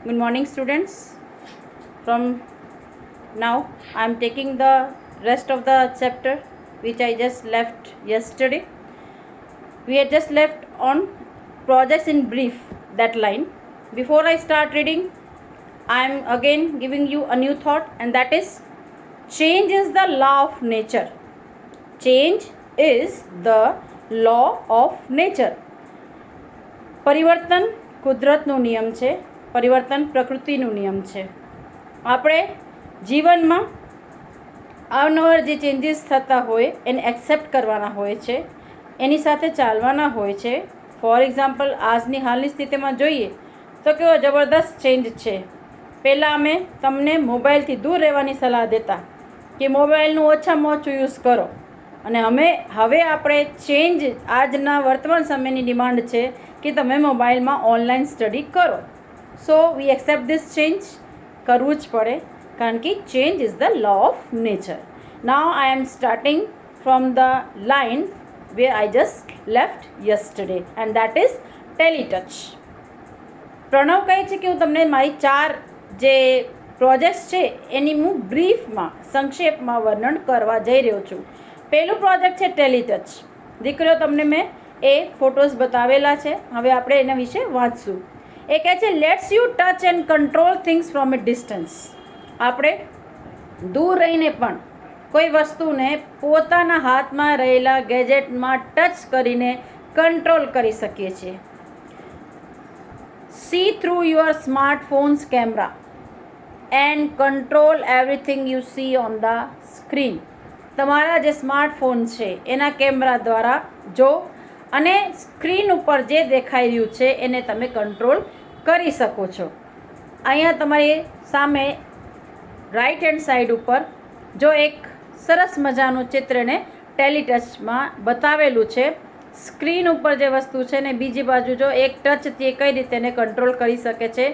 Good morning, students. From now, I am taking the rest of the chapter which I just left yesterday. We had just left on projects in brief, that line. Before I start reading, I am again giving you a new thought, and that is change is the law of nature. Change is the law of nature. પરિવર્તન કુદરતનો નિયમ છે, પરિવર્તન પ્રકૃતિનો નિયમ છે. આપણે જીવનમાં અવનવર જે ચેન્જીસ થતા હોય એને એક્સેપ્ટ કરવાના હોય છે, એની સાથે ચાલવાના હોય છે. ફોર એક્ઝામ્પલ, આજની હાલની સ્થિતિમાં જોઈએ તો કેવો જબરદસ્ત ચેન્જ છે. પહેલાં અમે તમને મોબાઈલથી દૂર રહેવાની સલાહ દેતા કે મોબાઈલનું ઓછામાં ઓછું યુઝ કરો, અને હવે આપણે ચેન્જ આજના વર્તમાન સમયની ડિમાન્ડ છે કે તમે મોબાઈલમાં ઓનલાઈન સ્ટડી કરો. So we accept this change. કરવું જ પડે, કારણ કે change is the law of nature. Now I am starting from the line where I just left yesterday, and that is Teletouch. Pranav કહે છે કે હું તમને મારી 4 જે પ્રોજેક્ટ્સ છે એની હું બ્રીફમાં સંક્ષેપમાં વર્ણન કરવા જઈ રહ્યો છું. પહેલું પ્રોજેક્ટ છે ટેલિટચ. દીકરીઓ, તમને મેં એ ફોટોઝ બતાવેલા છે, હવે આપણે એના વિશે વાંચશું. એ કહે છે let's you touch and control things from a distance. આપણે દૂર રહીને પણ કોઈ વસ્તુને પોતાના હાથમાં રહેલા ગેજેટમાં ટચ કરીને કંટ્રોલ કરી શકીએ છીએ. C through your smartphones camera and control everything you C on the screen. તમારા જે સ્માર્ટફોન છે એના કેમેરા દ્વારા જો, અને સ્ક્રીન ઉપર જે દેખાઈ રહ્યું છે એને તમે કંટ્રોલ કરી શકો છો. અહીંયા તમારી સામે રાઈટ હેન્ડ સાઈડ ઉપર જો એક સરસ મજાનું ચિત્રને ટેલિટચમાં બતાવેલું છે. સ્ક્રીન ઉપર જે વસ્તુ છે ને બીજી બાજુ જો એક ટચથી કઈ રીતે એને કંટ્રોલ કરી શકે છે,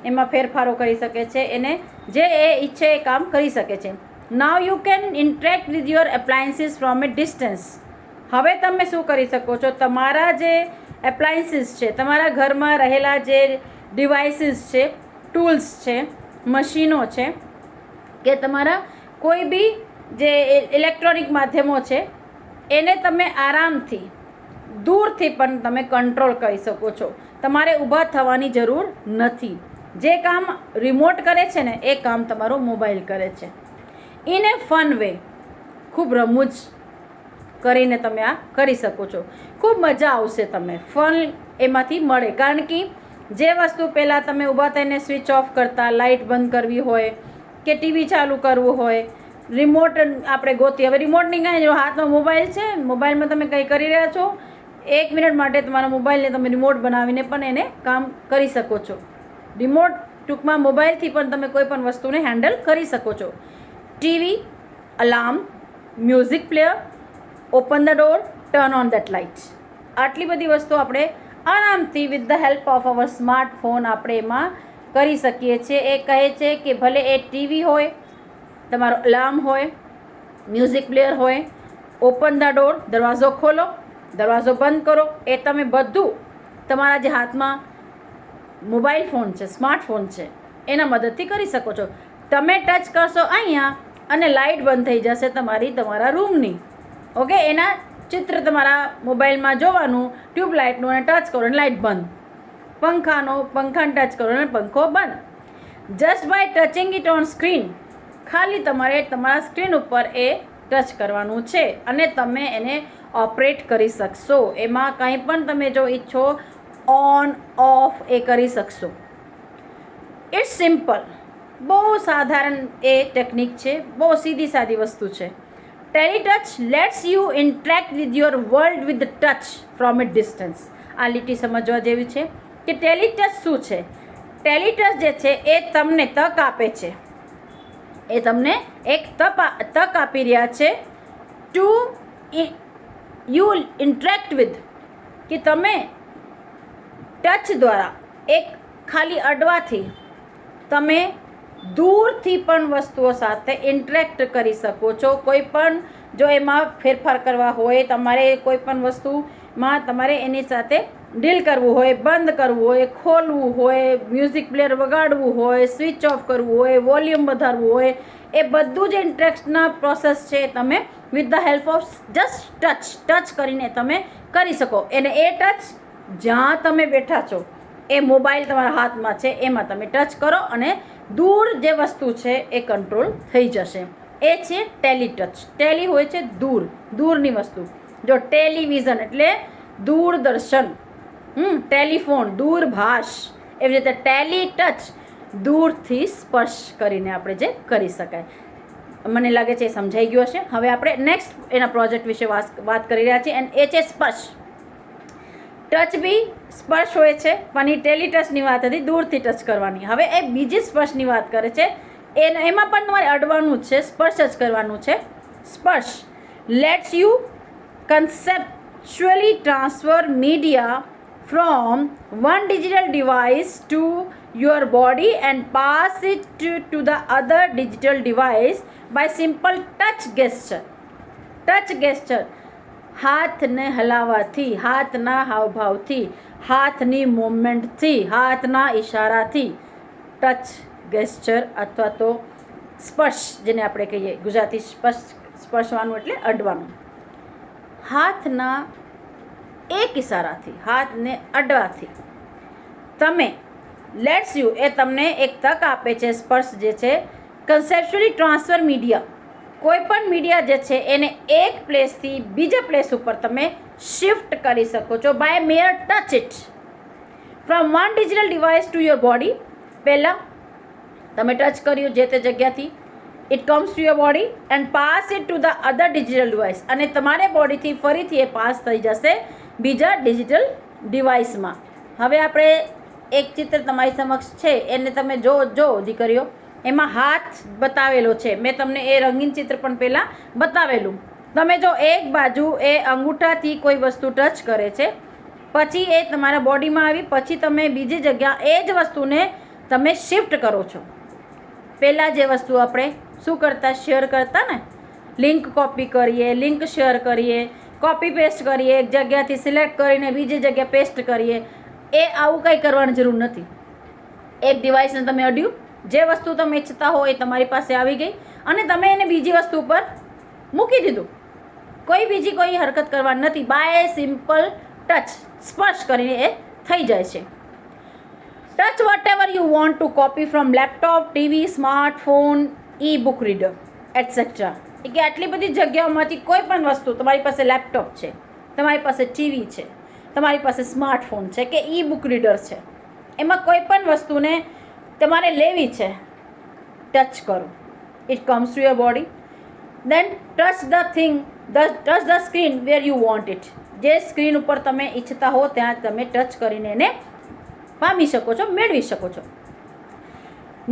એમાં ફેરફારો કરી શકે છે, એને જે એ ઈચ્છે એ કામ કરી શકે છે. Now you can interact with your appliances from a distance. હવે તમે શું કરી શકો છો, તમારા જે એપ્લાયન્સીસ છે, તમારા ઘરમાં રહેલા જે ડિવાઇસીસ છે, ટૂલ્સ છે, મશીનો છે, કે તમારા કોઈ બી જે ઇલેક્ટ્રોનિક માધ્યમો છે એને તમે આરામથી દૂરથી પણ તમે કંટ્રોલ કરી શકો છો. તમારે ઊભા થવાની જરૂર નથી. જે કામ રિમોટ કરે છે ને એ કામ તમારો મોબાઈલ કરે છે. ઇન એ ફન વે, ખૂબ રમૂજ કરીને તમે આ કરી શકો છો. ખૂબ મજા આવશે, તમે ફન એમાંથી મળે. કારણ કે જે વસ્તુ પહેલાં તમે ઊભા થઈને સ્વિચ ઓફ કરતા, લાઇટ બંધ કરવી હોય કે ટીવી ચાલુ કરવું હોય, રિમોટ આપણે ગોતી. હવે રિમોટની કાંઈ જો હાથમાં મોબાઈલ છે, મોબાઈલમાં તમે કંઈ કરી રહ્યા છો, 1 મિનિટ માટે તમારા મોબાઈલને તમે રિમોટ બનાવીને પણ એને કામ કરી શકો છો. રિમોટ ટૂંકમાં મોબાઈલથી પણ તમે કોઈ પણ વસ્તુને હેન્ડલ કરી શકો છો. TV, alarm, music player, open the door, turn on that light. આટલી બધી વસ્તુ આપણે આરામથી with the help of our smartphone આપણે એમાં કરી શકીએ છીએ. એ કહે છે કે ભલે એ ટીવી હોય, તમારો અલાર્મ હોય, મ્યુઝિક પ્લેયર હોય, ઓપન ધ ડોર, દરવાજો ખોલો, દરવાજો બંધ કરો, એ તમે બધું તમારા જે હાથમાં મોબાઈલ ફોન છે, સ્માર્ટફોન છે, એના મદદથી કરી શકો છો. તમે ટચ કરશો અહીંયા અને લાઇટ બંધ થઈ જશે તમારા રૂમની. ઓકે, એના ચિત્ર તમારા મોબાઈલમાં જોવાનું, ટ્યુબલાઇટનું, અને ટચ કરો અને લાઇટ બંધ. પંખાને ટચ કરો અને પંખો બંધ. Just by touching it on screen. ખાલી તમારે તમારા સ્ક્રીન ઉપર એ ટચ કરવાનું છે અને તમે એને ઓપરેટ કરી શકશો. એમાં કંઈ પણ તમે જો ઈચ્છો ઓન ઓફ એ કરી શકશો. It's simple. બહુ સાધારણ એ ટેકનિક છે, બહુ સીધી સાદી વસ્તુ છે. Teletouch lets you interact with your world with touch from a distance. આ લીટી સમજવા જેવી છે કે ટેલિટચ શું છે. ટેલિટચ જે છે એ તમને તક આપે છે, એ તમને એક તક આપી રહ્યા છે ટુ યુ ઇન્ટરેક્ટ વિથ, કે તમે ટચ દ્વારા એક ખાલી અડવાથી તમે દૂરથી પણ વસ્તુઓ સાથે ઇન્ટરેક્ટ કરી શકો છો. કોઈ પણ જો એમાં ફેરફાર કરવા હોય, તમારે કોઈ પણ વસ્તુમાં તમારે એની સાથે ડીલ કરવું હોય, બંધ કરવું હોય, ખોલવું હોય, મ્યુઝિક પ્લેયર વગાડવું હોય, સ્વિચ ઓફ કરવું હોય, વોલ્યુમ વધારવું હોય, એ બધું જ ઇન્ટરેક્શનના પ્રોસેસ છે તમે with the help of just touch કરીને તમે કરી શકો. એને એ ટચ જ્યાં તમે બેઠા છો એ મોબાઈલ તમારા હાથમાં છે એમાં તમે ટચ કરો અને દૂર જે વસ્તુ છે એ કંટ્રોલ થઈ જશે. એ છે ટેલી ટચ. ટેલી હોય છે દૂરની વસ્તુ. જો ટેલિવિઝન એટલે દૂરદર્શન, ટેલિફોન દૂરભાષ, એવી રીતે ટેલી ટચ દૂરથી સ્પર્શ કરીને આપણે જે કરી શકાય. મને લાગે છે એ સમજાઈ ગયું હશે. હવે આપણે નેક્સ્ટ એના પ્રોજેક્ટ વિશે વાત કરી રહ્યા છીએ અને એ છે સ્પર્શ. ટચ બી સ્પર્શ હોય છે પણ એ ટેલી ટચની વાત હતી, દૂરથી ટચ કરવાની. હવે એ બીજી સ્પર્શની વાત કરે છે, એમાં પણ તમારે અડવાનું જ છે, સ્પર્શ જ કરવાનું છે. સ્પર્શ let's you conceptually transfer media from one digital device to your body and pass it to the other digital device by simple touch gesture. Touch gesture હાથને હલાવવાથી, હાથના હાવભાવથી, હાથની મૂવમેન્ટથી, હાથના ઇશારાથી ટચ ગેસ્ચર અથવા તો સ્પર્શ જેને આપણે કહીએ ગુજરાતી સ્પર્શવાનું એટલે અડવાનું. હાથના એક ઇશારાથી, હાથને અડવાથી તમે લેટ્સ યુ એ તમને એક તક આપે છે. સ્પર્શ જે છે કન્સેપ્ચ્યુઅલી ટ્રાન્સફર મીડિયા, કોઈ પણ મીડિયા જે છે એને એક પ્લેસથી બીજા પ્લેસ ઉપર તમે શિફ્ટ કરી શકો છો by mere touch it from one digital device to your body. પહેલાં તમે ટચ કર્યું જે તે જગ્યાથી, it comes to your body and pass it to the other digital device, અને તમારે બોડીથી ફરીથી એ પાસ થઈ જશે બીજા ડિજિટલ ડિવાઇસમાં. હવે આપણે એક ચિત્ર તમારી સમક્ષ છે એને તમે જો દીકરીઓ, એમાં હાથ બતાવેલો છે. મેં તમને એ રંગીન ચિત્ર પણ પહેલાં બતાવેલું. તમે જો એક બાજુ એ અંગૂઠાથી કોઈ વસ્તુ ટચ કરે છે, પછી એ તમારા બોડીમાં આવી, પછી તમે બીજી જગ્યા એ જ વસ્તુને તમે શિફ્ટ કરો છો. પહેલાં જે વસ્તુ આપણે શું કરતા, શેર કરતા ને, લિંક કોપી કરીએ, લિંક શેર કરીએ, કોપી પેસ્ટ કરીએ, એક જગ્યાથી સિલેક્ટ કરીને બીજી જગ્યાએ પેસ્ટ કરીએ. એ આવું કંઈ કરવાની જરૂર નથી. એક ડિવાઇસને તમે અડ્યું, જે વસ્તુ તમે ઈચ્છતા હો એ તમારી પાસે આવી ગઈ અને તમે એને બીજી વસ્તુ ઉપર મૂકી દીધું. કોઈ હરકત કરવાની નથી. બાય સિમ્પલ ટચ, સ્પર્શ કરીને એ થઈ જાય છે. Touch whatever you want to copy from laptop, TV, smartphone, e book reader etcetera. કે આટલી બધી જગ્યાઓમાંથી કોઈ પણ વસ્તુ, તમારી પાસે લેપટોપ છે, તમારી પાસે ટીવી છે, તમારી પાસે સ્માર્ટફોન છે કે ઈ બુક રીડર છે, એમાં કોઈ પણ વસ્તુને તમારે લેવી છે, ટચ કરો. It comes to your body, then touch the thing, touch the screen where you want it. જે સ્ક્રીન ઉપર તમે ઈચ્છતા હો ત્યાં તમે ટચ કરીને એને પામી શકો છો, મેળવી શકો છો.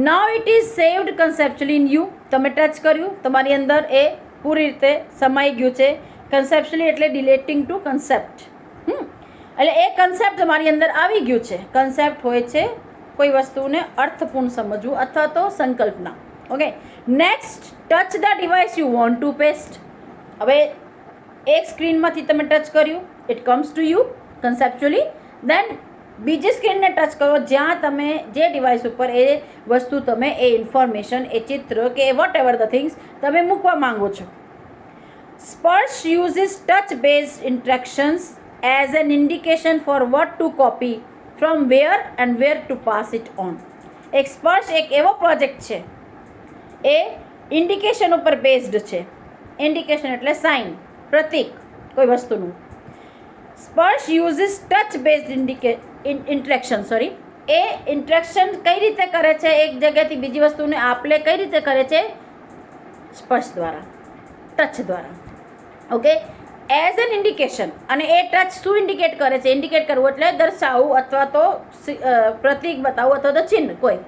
Now it is saved conceptually in you. તમે ટચ કર્યું, તમારી અંદર એ પૂરી રીતે સમાઈ ગયું છે. કન્સેપ્ચ્યુઅલી એટલે રિલેટિંગ ટુ કન્સેપ્ટ. એટલે એ કન્સેપ્ટ તમારી અંદર આવી ગયું છે. કન્સેપ્ટ હોય છે કોઈ વસ્તુને અર્થપૂર્ણ સમજવું અથવા તો સંકલ્પના. Okay, next touch the device you want two paste. હવે એક સ્ક્રીનમાંથી તમે ટચ કર્યું, ઇટ કમ્સ ટુ યુ કન્સેપ્ચ્યુઅલી. દેન બીજી સ્ક્રીનને ટચ કરો જ્યાં તમે જે ડિવાઇસ ઉપર એ વસ્તુ તમે એ ઇન્ફોર્મેશન, એ ચિત્ર કે વોટ એવર ધ થિંગ્સ તમે મૂકવા માંગો છો. Sparsh uses touch based interactions as an indication for what to copy from where and where to pass it on. એક સ્પર્શ એક એવો પ્રોજેક્ટ છે, એ ઇન્ડિકેશન ઉપર બેઝડ છે. ઇન્ડિકેશન એટલે સાઇન, પ્રતીક કોઈ વસ્તુનું. Sparsh uses touch based interaction. એ ઇન્ટરેક્શન કઈ રીતે કરે છે, એક જગ્યાથી બીજી વસ્તુને આપલે કઈ રીતે કરે છે, સ્પર્શ દ્વારા, ટચ દ્વારા. Okay, as an indication. અને એ ટચ શું ઇન્ડિકેટ કરે છે? ઇન્ડિકેટ કરવું એટલે દર્શાવવું અથવા તો પ્રતીક બતાવવું અથવા તો ચિહ્ન કોઈ.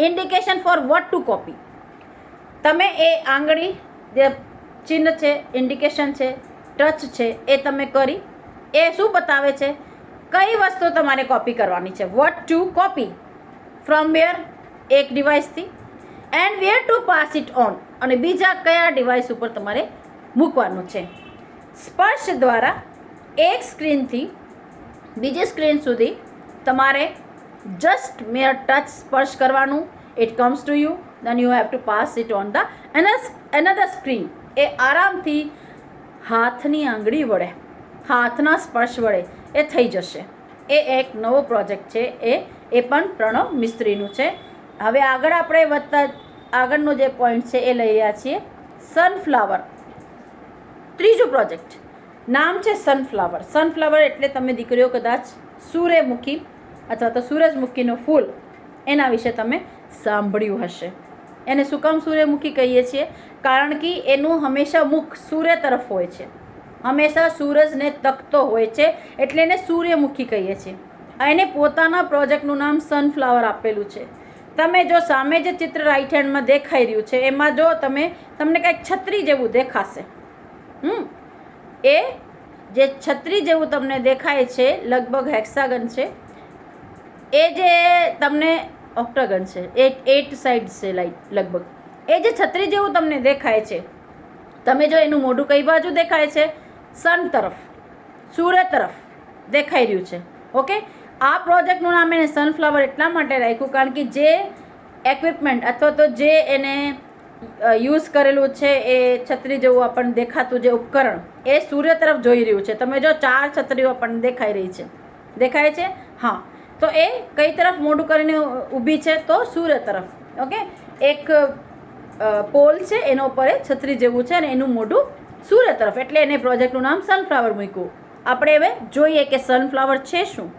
Indication for what to copy. તમે એ આંગળી જે ચિહ્ન છે, ઇન્ડિકેશન છે, ટચ છે, એ તમે કરી, એ શું બતાવે છે? કઈ વસ્તુ તમારે કોપી કરવાની છે. What to copy from where, એક ડિવાઇસથી, and where to pass it on, અને બીજા કયા ડિવાઇસ ઉપર તમારે મૂકવાનું છે. સ્પર્શ દ્વારા એક સ્ક્રીનથી બીજી સ્ક્રીન સુધી તમારે જસ્ટ મેર ટચ સ્પર્શ કરવાનું. It comes to you, then you have to pass it on the another screen. એ આરામથી હાથની આંગળી વડે, હાથના સ્પર્શ વડે એ થઈ જશે. એ એક નવો પ્રોજેક્ટ છે, એ પણ પ્રણવ મિસ્ત્રીનું છે. હવે આગળ આપણે વધતા આગળનો જે પોઈન્ટ છે એ લઈ રહ્યા છીએ. સનફ્લાવર, ત્રીજો પ્રોજેક્ટ. નામ છે સનફ્લાવર. સનફ્લાવર એટલે તમે દીકરીઓ કદાચ સૂર્યમુખી અથવા તો સૂરજમુખીનું ફૂલ એના વિશે તમે સાંભળ્યું હશે. એને શું કામ સૂર્યમુખી કહીએ છીએ? કારણ કે એનું હંમેશા મુખ સૂર્ય તરફ હોય છે, હંમેશા સૂરજને તકતો હોય છે, એટલે એને સૂર્યમુખી કહીએ છીએ. એને પોતાના પ્રોજેક્ટનું નામ સનફ્લાવર આપેલું છે. તમે જો સામે જે ચિત્ર રાઈટ હેન્ડમાં દેખાઈ રહ્યું છે એમાં જો તમને કંઈક છત્રી જેવું દેખાશે. એ જે છત્રી જેવું તમને દેખાય છે લગભગ હેક્સાગન છે. એ જે તમને ઓક્ટાગન છે, 8 સાઈડ છે લગભગ. એ જે છત્રી જેવું તમને દેખાય છે, તમે જો એનું મોઢું કઈ બાજુ દેખાય છે? સન તરફ, સૂર્ય તરફ દેખાઈ રહ્યું છે. ઓકે, આ પ્રોજેક્ટનું નામ એને સનફ્લાવર એટલા માટે રાખ્યું કારણ કે જે એક્વિપમેન્ટ અથવા તો જે એને યુઝ કરેલું છે એ છત્રી જેવું આપણને દેખાતું જે ઉપકરણ એ સૂર્ય તરફ જોઈ રહ્યું છે. તમે જો 4 છત્રીઓ આપણને દેખાઈ રહી છે, દેખાય છે? હા, તો એ કઈ તરફ મોઢું કરીને ઊભી છે? તો સૂર્ય તરફ. ઓકે, એક પોલ છે એના ઉપર એ છત્રી જેવું છે અને એનું મોઢું સૂર્ય તરફ, એટલે એને પ્રોજેક્ટનું નામ સનફ્લાવર મૂક્યું. આપણે હવે જોઈએ કે સનફ્લાવર છે શું.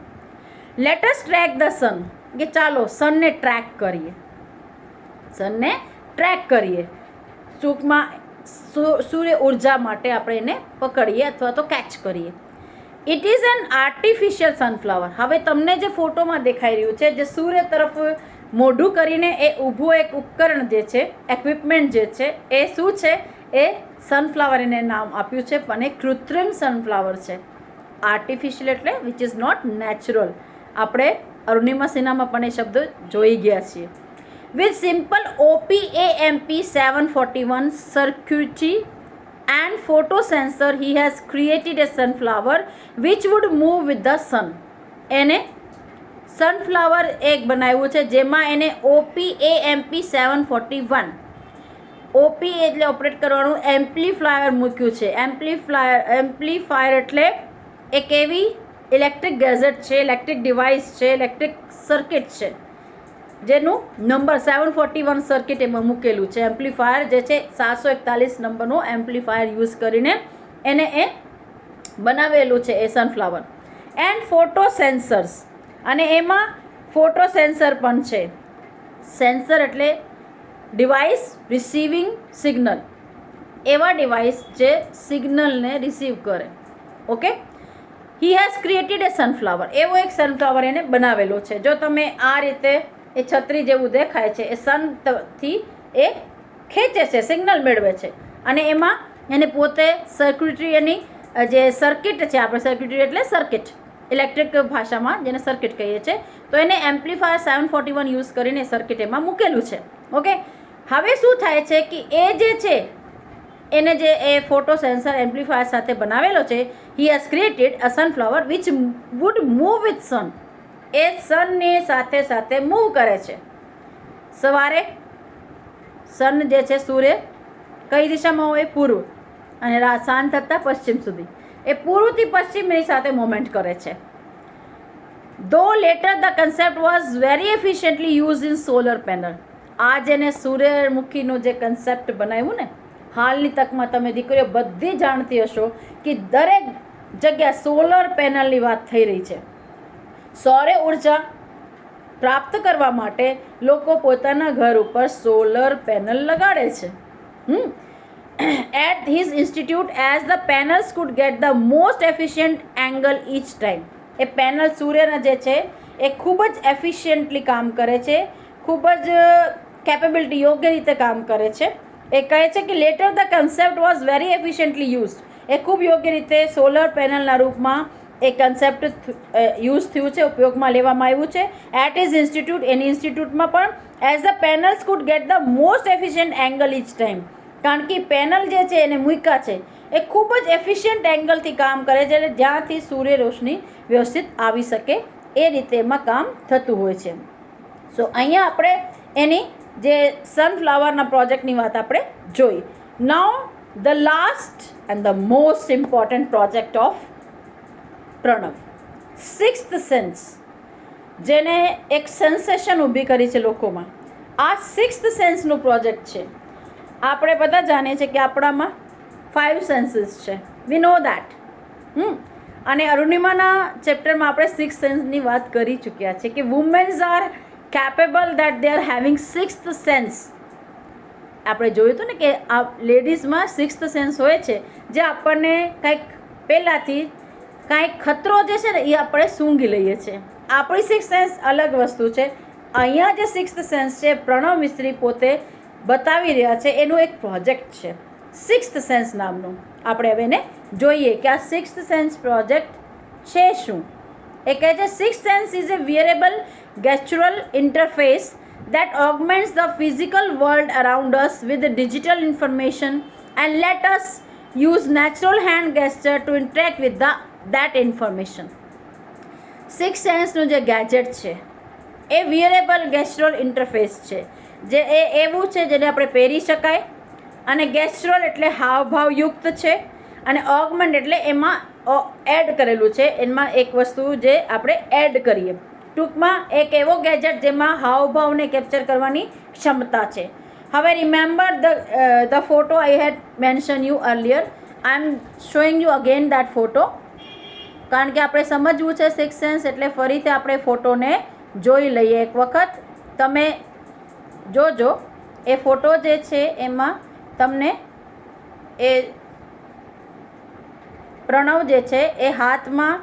Let us track the sun, કે ચાલો સનને ટ્રેક કરીએ, સનને ટ્રેક કરીએ. ટૂંકમાં સૂર્ય ઉર્જા માટે આપણે એને પકડીએ અથવા તો કેચ કરીએ. It is an artificial sunflower. હવે તમને જે ફોટોમાં દેખાઈ રહ્યું છે, જે સૂર્ય તરફ મોઢું કરીને એ ઊભું એક ઉપકરણ જે છે, એક્વિપમેન્ટ જે છે, એ શું છે? એ સનફ્લાવર એને નામ આપ્યું છે, પણ એ કૃત્રિમ સનફ્લાવર છે. આર્ટિફિશિયલ એટલે વિચ ઇઝ નોટ નેચરલ. આપણે અરુણિમા સિન્હામાં પણ એ શબ્દ જોઈ ગયા છીએ. With simple OPAMP 741 circuitry and photo sensor, he has created a sunflower which would move with the sun. એને સનફ્લાવર એક બનાવ્યું છે જેમાં એને OPAMP 741, OP એટલે ઓપરેટ કરવાનું, એમ્પ્લીફાયર મૂક્યું છે. એમ્પ્લીફાયર એટલે એક એવી ઇલેક્ટ્રિક ગેજેટ છે, ઇલેક્ટ્રિક ડિવાઇસ છે, ઇલેક્ટ્રિક સર્કિટ છે જેનું નંબર 741 સર્કિટ એમાં મૂકેલું છે. એમ્પ્લીફાયર જે છે 741 નંબરનું એમ્પ્લીફાયર યુઝ કરીને એને એ બનાવેલું છે એ સનફ્લાવર. એન્ડ ફોટો સેન્સર્સ, અને એમાં ફોટો સેન્સર પણ છે. સેન્સર એટલે ડિવાઇસ રિસીવિંગ સિગ્નલ, એવા ડિવાઇસ જે સિગ્નલને રિસીવ કરે. Okay, he has created A sunflower. એવો એક સનફ્લાવર એને બનાવેલો છે. જો તમે આ રીતે એ છત્રી જેવું દેખાય છે, એ સનથી એ ખેંચે છે, સિગ્નલ મેળવે છે, અને એમાં એને પોતે સર્કિટરી, એની જે સર્કિટ છે, આપણે સર્કિટરી એટલે સર્કિટ, ઇલેક્ટ્રિક ભાષામાં જેને સર્કિટ કહીએ છીએ, તો એને એમ્પ્લીફાયર 741 યુઝ કરીને સર્કિટ એમાં મૂકેલું છે. ઓકે, હવે શું થાય છે કે એ જે છે એને જે એ ફોટો સેન્સર એમ્પ્લીફાયર સાથે બનાવેલો છે, he has created a sunflower which would move with sun. એ સનની સાથે સાથે મૂવ કરે છે. સવારે સન જે છે, સૂર્ય કઈ દિશામાં હોય? પૂર્વ, અને રાત સાંજ થતાં પશ્ચિમ સુધી એ પૂર્વથી પશ્ચિમની સાથે મૂવમેન્ટ કરે છે. ધો letter the concept was very efficiently use in solar panel. આ જેને સૂર્યમુખીનું જે કન્સેપ્ટ બનાવ્યું ને, હાલની તકમાં તમે દીકરીઓ બધી જાણતી હશો કે દરેક જગ્યા સોલર પેનલની વાત થઈ રહી છે. સૌર ઉર્જા પ્રાપ્ત કરવા માટે લોકો પોતાના ઘર ઉપર સોલર પેનલ લગાડે છે. At his institute, as the panels could get the most efficient angle each time. A panel સૂર્યના જે છે એ ખૂબ જ એફિશિયન્ટલી કામ કરે છે, ખૂબ જ કેપેબિલિટી યોગ્ય રીતે કામ કરે છે. એ કહે છે કે later the concept was very efficiently used. એ ખૂબ યોગ્ય રીતે સોલર પેનલના રૂપમાં એ કન્સેપ્ટ યુઝ થયું છે, ઉપયોગમાં લેવામાં આવ્યું છે. એટ ઇઝ ઇન્સ્ટિટ્યૂટ, એની ઇન્સ્ટિટ્યૂટમાં પણ, as the panels could get the most efficient angle each time. કારણ કે પેનલ જે છે એને મૂક્યા છે એ ખૂબ જ એફિશિયન્ટ એંગલથી કામ કરે છે, એટલે જ્યાંથી સૂર્ય રોશની વ્યવસ્થિત આવી શકે એ રીતે એમાં કામ થતું હોય છે. સો અહીંયા આપણે એની જે સનફ્લાવરના પ્રોજેક્ટની વાત આપણે જોઈ. Now the last and the most important project of Pranav, sixth sense, જેને એક સેન્સેશન ઊભી કરી છે લોકોમાં. આ સિક્સ્થ સેન્સનું પ્રોજેક્ટ છે. આપણે બધા જાણીએ છીએ કે આપણામાં 5 સેન્સીસ છે, વી નો દેટ. અને અરુણિમાના ચેપ્ટરમાં આપણે 6 સેન્સની વાત કરી ચૂક્યા છે કે women's R capable that they are having sixth sense. આપણે જોયું હતું ને કે આ લેડીઝમાં સિક્સ્થ સેન્સ હોય છે, જે આપણને કંઈક પહેલાંથી કાંઈક ખતરો જે છે ને એ આપણે સૂંઘી લઈએ છીએ. આપણી સિક્સ્થ સેન્સ અલગ વસ્તુ છે. અહીંયા જે સિક્સ્થ સેન્સ છે પ્રણવ મિસ્ત્રી પોતે બતાવી રહ્યા છે, એનું એક પ્રોજેક્ટ છે સિક્સ્થ સેન્સ નામનું. આપણે હવે એને જોઈએ કે આ સિક્સ્થ સેન્સ પ્રોજેક્ટ છે શું. એ કહે છે sixth sense is a wearable gestural interface that augments the physical world around us with the digital information and let us use natural hand gesture to interact with that information. Six સેન્સનું જે gadget છે એ wearable gestural interface છે, જે એ એવું છે જેને આપણે પહેરી શકાય, અને ગેસ્ટ્રોલ એટલે હાવભાવયુક્ત છે, અને ઓગમેન્ટ એટલે એમાં એડ કરેલું છે, એમાં એક વસ્તુ જે આપણે એડ કરીએ. ટૂંકમાં એક એવો ગેજેટ જેમાં હાવભાવને કેપ્ચર કરવાની ક્ષમતા છે. હવે remember the photo I had mention you earlier. I am showing you again that photo, કારણ કે આપણે સમજવું છે સિક્સ સેન્સ, એટલે ફરીથી આપણે ફોટોને જોઈ લઈએ એક વખત. તમે જોજો એ ફોટો જે છે એમાં તમને એ પ્રણવ જે છે એ હાથમાં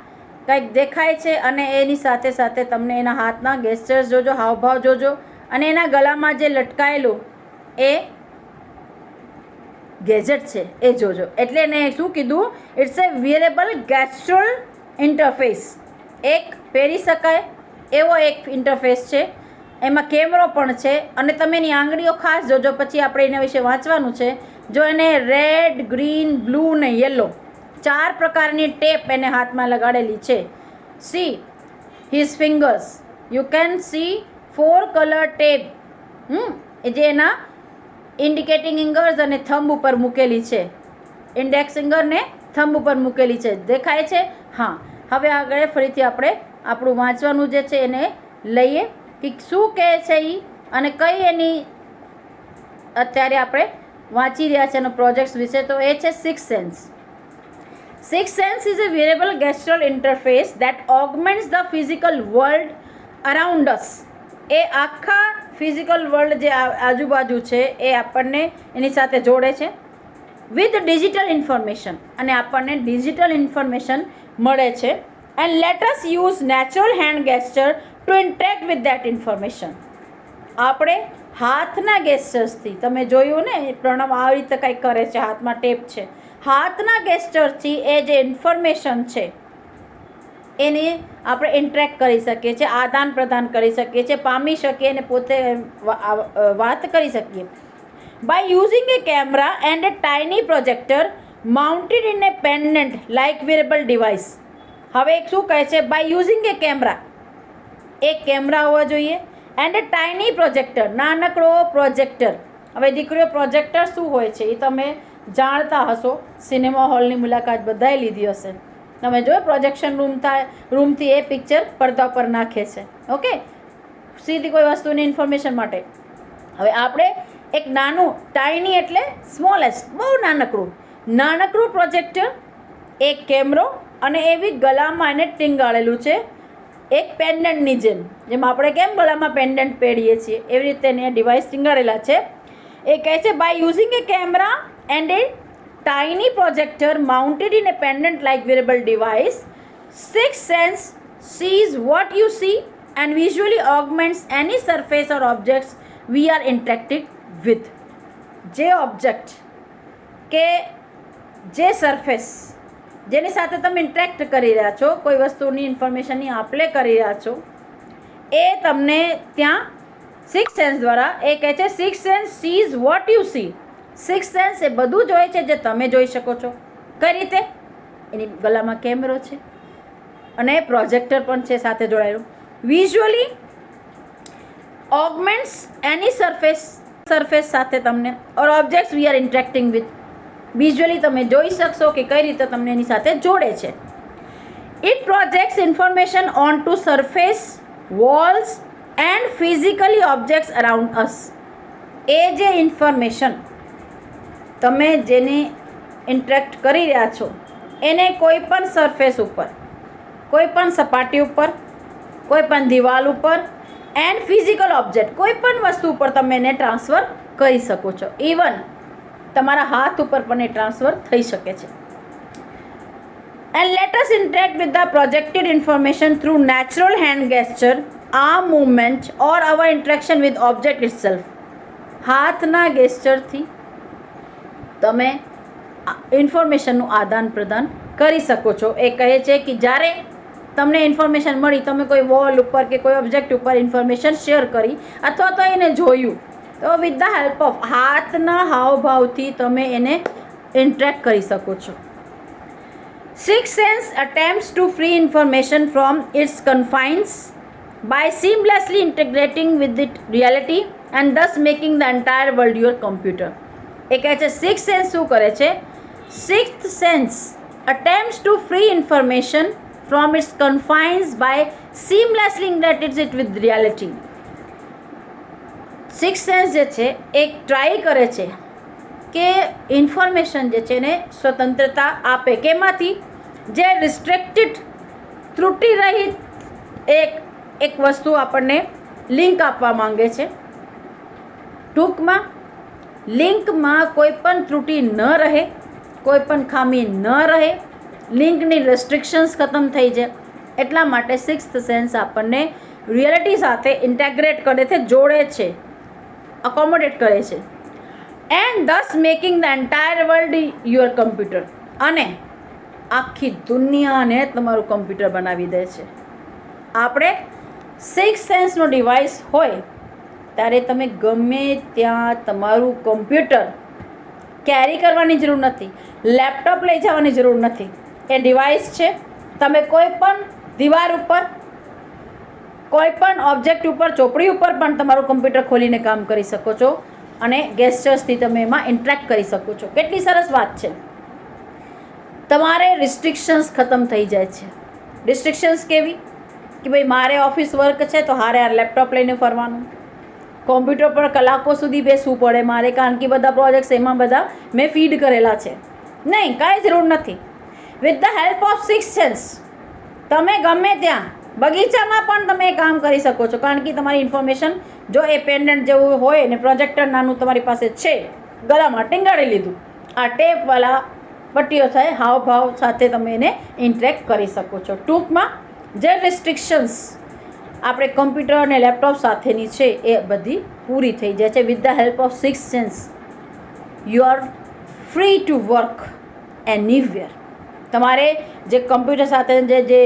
કંઈક દેખાય છે, અને એની સાથે સાથે તમને એના હાથના ગેસ્ચર્સ જોજો, હાવભાવ જોજો, અને એના ગળામાં જે લટકાયેલું એ ગેજેટ છે એ જોજો. એટલે એને શું કીધું? It's a wearable gestural interface. એક પહેરી શકાય એવો એક ઇન્ટરફેસ છે, એમાં કેમેરો પણ છે, અને તમે એની આંગળીઓ ખાસ જોજો, પછી આપણે એના વિશે વાંચવાનું છે. જો એને રેડ, ગ્રીન, બ્લુ ને યલો 4 પ્રકારની ટેપ એને હાથમાં લગાડેલી છે. See his fingers, you can see 4 colour tape, જે એના ઇન્ડિકેટિંગ ફિંગર્સ અને થંબ ઉપર મૂકેલી છે. ઇન્ડેક્સ ફિંગર ને થંબ ઉપર મૂકેલી છે, દેખાય છે? હા. હવે આગળ ફરીથી આપણે આપણું વાંચવાનું જે છે એને લઈએ કે શું કહે છે એ, અને કઈ એની અત્યારે આપણે વાંચી રહ્યા છે એનો પ્રોજેક્ટ્સ વિશે. તો એ છે six sense. Sixth sense is a wearable gestural interface that augments the physical world around us. એ આખા ફિઝિકલ વર્લ્ડ જે આજુબાજુ છે એ આપણને એની સાથે જોડે છે વિથ ડિજિટલ ઇન્ફોર્મેશન, અને આપણને ડિજિટલ ઇન્ફોર્મેશન મળે છે. And let us use natural hand gesture to interact with that information. આપણે હાથના ગેસ્ચર્સથી, તમે જોયું ને પ્રણવ આવી રીતે કંઈક કરે છે, હાથમાં ટેપ છે, હાથના ગેસ્ચરથી એ જે ઇન્ફોર્મેશન છે એને આપણે ઇન્ટરેક્ટ કરી શકીએ છીએ, આદાન પ્રદાન કરી શકીએ છીએ, પામી શકીએ અને પોતે વાત કરી શકીએ. By using a camera and a tiny projector mounted in a pendant like wearable device. હવે એક શું કહે છે? બાય યુઝિંગ એ કેમેરા, એક કેમેરા હોવા જોઈએ, એન્ડ એ ટાઇની પ્રોજેક્ટર, નાનકડો પ્રોજેક્ટર. હવે દીકરીઓ પ્રોજેક્ટર શું હોય છે એ તમે જાણતા હશો, સિનેમા હોલની મુલાકાત બધાએ લીધી હશે. તમે જો પ્રોજેક્શન રૂમથી એ પિક્ચર પડદા પર નાખે છે, ઓકે, સીધી કોઈ વસ્તુની ઇન્ફોર્મેશન માટે. હવે આપણે એક નાનું, ટાઇની એટલે સ્મોલેસ્ટ, બહુ નાનકડું પ્રોજેક્ટર, એક કેમેરો, અને એવી ગળામાં એને ટીંગાળેલું છે એક પેન્ડન્ટની જેમ આપણે કેમ ગળામાં પેન્ડન્ટ પહેરીએ છીએ એવી રીતે એને ડિવાઇસ ટીંગાળેલા છે. એ કહે છે by using a camera and a tiny projector mounted in a pendant like wearable device, sixth sense sees what you see and visually augments any surface or objects we are interacting with. જે object કે જે surface જેની સાથે તમે interact કરી રહ્યા છો, કોઈ વસ્તુની ઇન્ફોર્મેશનની આપલે કરી રહ્યા છો, એ તમને ત્યાં સિક્સ સેન્સ દ્વારા એ કહે છે six sense sees what you see. Six sense એ બધું જોઈ છે જે તમે જોઈ શકો છો. કઈ રીતે? એની ગળામાં કેમેરો છે અને પ્રોજેક્ટર પણ છે સાથે જોડાયેલું. વિઝ્યુઅલી ઓગમેન્ટ્સ એની સરફેસ સાથે તમને or objects we are interacting with. Visually તમે જોઈ શકશો કે કઈ રીતે તમને એની સાથે જોડે છે. It projects information on to surface, walls and physically objects around us. એ જે ઇન્ફોર્મેશન તમે જેને ઇન્ટરેક્ટ કરી રહ્યા છો એને કોઈ પણ સરફેસ ઉપર, કોઈ પણ સપાટી ઉપર, કોઈ પણ દિવાલ ઉપર એન્ડ ફિઝિકલ ઓબ્જેક્ટ કોઈ પણ વસ્તુ ઉપર તમે એને ટ્રાન્સફર કરી શકો છો. ઇવન તમારા હાથ ઉપર પણ એ ટ્રાન્સફર થઈ શકે છે. And let us interact with the projected information through natural hand gesture, arm movement or our interaction with object itself. હાથના ગેસ્ચરથી તમે ઇન્ફોર્મેશનનું આદાન પ્રદાન કરી શકો છો. એ કહે છે કે જ્યારે તમને ઇન્ફોર્મેશન મળી, તમે કોઈ વોલ ઉપર કે કોઈ ઓબ્જેક્ટ ઉપર ઇન્ફોર્મેશન શેર કરી અથવા તો એને જોયું, તો વિથ ધ હેલ્પ ઓફ હાથના હાવભાવથી તમે એને ઇન્ટરેક્ટ કરી શકો છો. Six sense attempts to free information from its confines by seamlessly integrating with its reality and thus making the entire world your computer. એ કહે છે સિક્સ સેન્સ શું કરે છે? Sixth sense attempts to free information from its confines by seamlessly integrating it with reality. Six sense જે છે એ try કરે છે કે ઇન્ફોર્મેશન જે છે એને સ્વતંત્રતા આપે. કેમાંથી? જે રિસ્ટ્રિક્ટેડ, ત્રુટિ રહિત એક વસ્તુ આપણને લિંક આપવા માંગે છે. ટૂંકમાં લિંકમાં કોઈ પણ ત્રુટિ ન રહે, કોઈ પણ ખામી ન રહે, લિંકની રેસ્ટ્રિક્શન્સ ખતમ થઈ જાય. એટલા માટે સિક્સ્થ સેન્સ આપણને રિયાલિટી સાથે ઇન્ટેગ્રેટ કરે છે, જોડે છે, અકોમોડેટ કરે છે. And this making the entire world your computer. અને આખી દુનિયાને તમારું કમ્પ્યુટર બનાવી દે છે. આપણે સિક્સ સેન્સનો ડિવાઇસ હોય ત્યારે તમે ગમે ત્યાં તમારું કમ્પ્યુટર કેરી કરવાની જરૂર નથી, લેપટોપ લઈ જવાની જરૂર નથી. એ ડિવાઇસ છે. તમે કોઈ પણ દીવાલ ઉપર, કોઈ પણ ઓબ્જેક્ટ ઉપર, ચોપડી ઉપર પણ તમારું કમ્પ્યુટર ખોલીને કામ કરી શકો છો અને ગેસ્ચર્સથી તમે એમાં ઇન્ટરેક્ટ કરી શકો છો. કેટલી સરસ વાત છે. તમારે રિસ્ટ્રિક્શન્સ ખતમ થઈ જાય છે. રિસ્ટ્રિક્શન્સ કેવી? કે ભાઈ મારે ઓફિસ વર્ક છે તો હારે લેપટોપ લઈને ફરવાનું, કોમ્પ્યુટર પર કલાકો સુધી બેસવું પડે મારે, કારણ કે બધા પ્રોજેક્ટ્સ એમાં બધા મેં ફીડ કરેલા છે. નહીં, કાંઈ જરૂર નથી. With the help of six sense તમે ગમે ત્યાં બગીચામાં પણ તમે કામ કરી શકો છો, કારણ કે તમારી ઇન્ફોર્મેશન જો એ પેન્ડન્ટ જેવું હોય ને પ્રોજેક્ટર નાનું તમારી પાસે છે, ગળામાં ટીંગાડી લીધું, આ ટેપવાળા પટ્ટીઓ થાય, હાવભાવ સાથે તમે એને ઇન્ટરેક્ટ કરી શકો છો. ટૂંકમાં જે રિસ્ટ્રિક્શન્સ આપણે કમ્પ્યુટર અને લેપટોપ સાથેની છે એ બધી પૂરી થઈ જાય છે. With the help of six sense you are free to work anywhere. તમારે જે કમ્પ્યુટર સાથે જે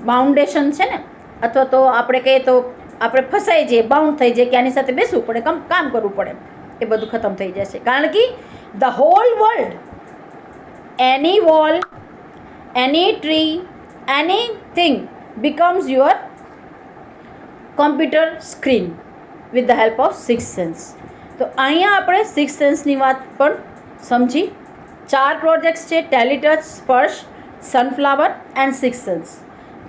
બાઉન્ડેશન છે ને, અથવા તો આપણે કહીએ તો આપણે ફસાઈ જઈએ, બાઉન્ડ થઈ જઈએ કે આની સાથે બેસવું પડે, કામ કરવું પડે, એ બધું ખતમ થઈ જશે. કારણ કે the hall world, any wall, any tree, anything becomes your computer screen with the help of sixth sense. તો અહીંયા આપણે સિક્સ સેન્સની વાત પણ સમજી. 4 પ્રોજેક્ટ્સ છે: Teletouch, Sparsh, sunflower and six sense.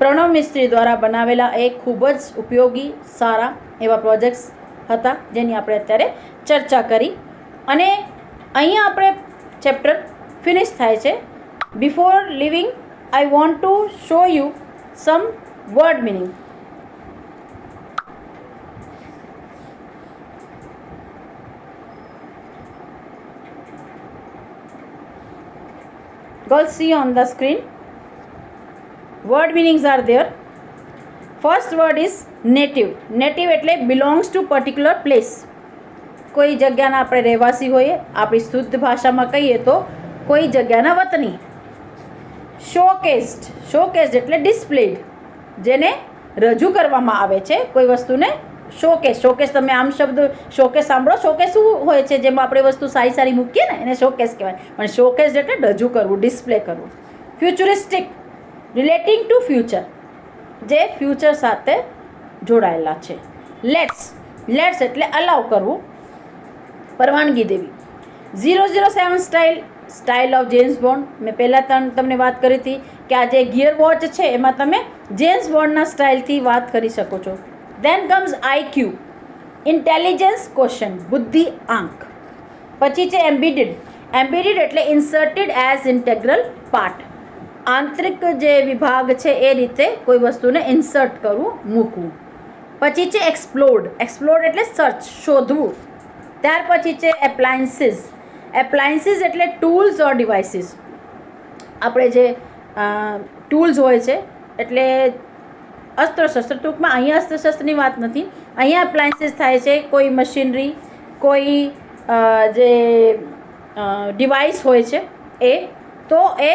Pranav Mistry દ્વારા બનાવેલા એ ખૂબ જ ઉપયોગી સારા એવા પ્રોજેક્ટ્સ હતા જેની આપણે અત્યારે ચર્ચા કરી. અને અહીંયા આપણે ચેપ્ટર ફિનિશ થાય છે. Before living I want to show you some word meaning. Girls, see on the screen. Word meanings are there. First word is native. Native એટલે belongs to particular place. કોઈ જગ્યાના આપણે રહેવાસી હોઈએ, આપણી શુદ્ધ ભાષામાં કહીએ તો કોઈ જગ્યાના વતની. શોકેસ્ડ એટલે ડિસ્પ્લેડ, જેને રજૂ કરવામાં આવે છે, કોઈ વસ્તુને શોકેસ. શોકેસ તમે આમ શબ્દ શોકેસ સાંભળો. શોકેસ શું હોય છે? જેમાં આપણે વસ્તુ સારી સારી મૂકીએ ને એને શોકેસ કહેવાય. પણ શોકેસ એટલે રજૂ કરવું, ડિસ્પ્લે કરવું. ફ્યુચરિસ્ટિક, રિલેટિંગ ટુ ફ્યુચર, જે ફ્યુચર સાથે જોડાયેલા છે. લેટ્સ એટલે અલાઉ કરવું, પરવાનગી દેવી. 007 સ્ટાઇલ ઓફ જેમ્સ બોન્ડ. મેં પહેલાં તમને વાત કરી હતી કે આ જે ગિયર વોચ છે એમાં તમે જેમ્સ બોન્ડના સ્ટાઇલથી વાત કરી શકો છો. દેન કમ્સ IQ, ઇન્ટેલિજન્સ ક્વેશ્ચન, બુદ્ધિ આંક. પછી છે એમ્બેડેડ એટલે ઇન્સર્ટેડ એઝ ઇન્ટેગ્રલ પાર્ટ, આંતરિક જે વિભાગ છે એ રીતે કોઈ વસ્તુને ઇન્સર્ટ કરવું, મૂકવું. પછી છે એક્સપ્લોર્ડ એટલે સર્ચ, શોધવું. ત્યાર પછી છે એપ્લાયન્સીસ એટલે ટૂલ્સ ઓર ડિવાઇસીસ. આપણે જે ટૂલ્સ હોય છે એટલે અસ્ત્ર-શસ્ત્ર. ટૂંકમાં અહીંયા અસ્ત્ર-શસ્ત્રની વાત નથી, અહીંયા એપ્લાયન્સીસ થાય છે કોઈ મશીનરી, કોઈ જે ડિવાઇસ હોય છે એ. તો એ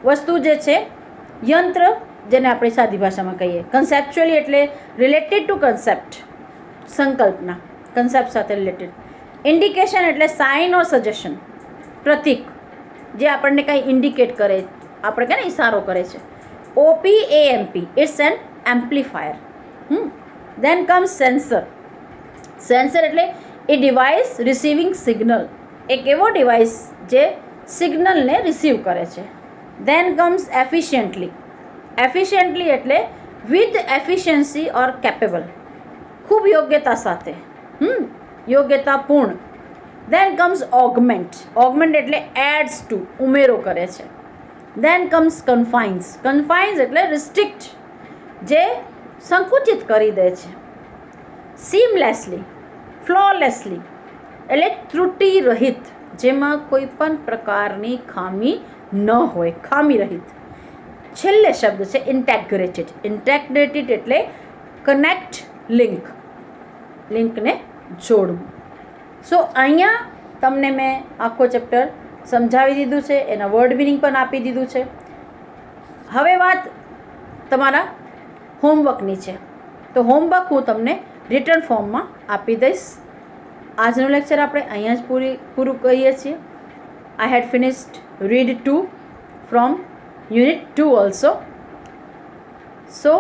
વસ્તુ જે છે યંત્ર, જેને આપણે સાદી ભાષામાં કહીએ. કન્સેપ્ચ્યુઅલી એટલે રિલેટેડ ટુ કન્સેપ્ટ, સંકલ્પના, કન્સેપ્ટ સાથે રિલેટેડ. ઇન્ડિકેશન એટલે સાઇન ઓર સજેશન, પ્રતીક, જે આપણને કંઈ ઇન્ડિકેટ કરે, આપણે કહે ને ઇશારો કરે છે. OPAMP it's an amplifier. Then comes sensor એટલે એ ડિવાઇસ રિસીવિંગ સિગ્નલ, એક એવો ડિવાઇસ જે સિગ્નલને રિસીવ કરે છે. દેન કમ્સ એફિશિયન્ટલી એટલે વિથ એફિશિયન્સી ઓર કેપેબલ, ખૂબ યોગ્યતા સાથે, યોગ્યતાપૂર્ણ. દેન કમ્સ ઓગમેન્ટ એટલે એડ્સ ટુ, ઉમેરો કરે છે. દેન કમ્સ કન્ફાઇન્સ એટલે રિસ્ટ્રિક્ટ, જે સંકુચિત કરી દે છે. સીમલેસલી, ફ્લોલેસલી એટલે ત્રુટિ રહિત, જેમાં કોઈ પણ પ્રકારની ખામી ન હોય, ખામી રહિત. છેલ્લે શબ્દ છે ઇન્ટેગ્રેટેડ એટલે કનેક્ટ, લિંકને જોડવું. સો અહીંયા તમને મેં આખો ચેપ્ટર સમજાવી દીધું છે, એના વર્ડ મિનિંગ પણ આપી દીધું છે. હવે વાત તમારા હોમવર્કની છે. તો હોમવર્ક હું તમને રિટર્ન ફોર્મમાં આપી દઈશ. આજનું લેક્ચર આપણે અહીંયા જ પૂરું કરીએ છીએ. I had finished read 2 from unit 2 also. So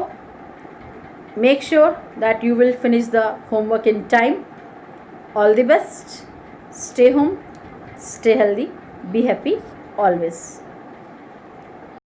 make sure that you will finish the homework in time. All the best. Stay home, stay healthy, be happy always.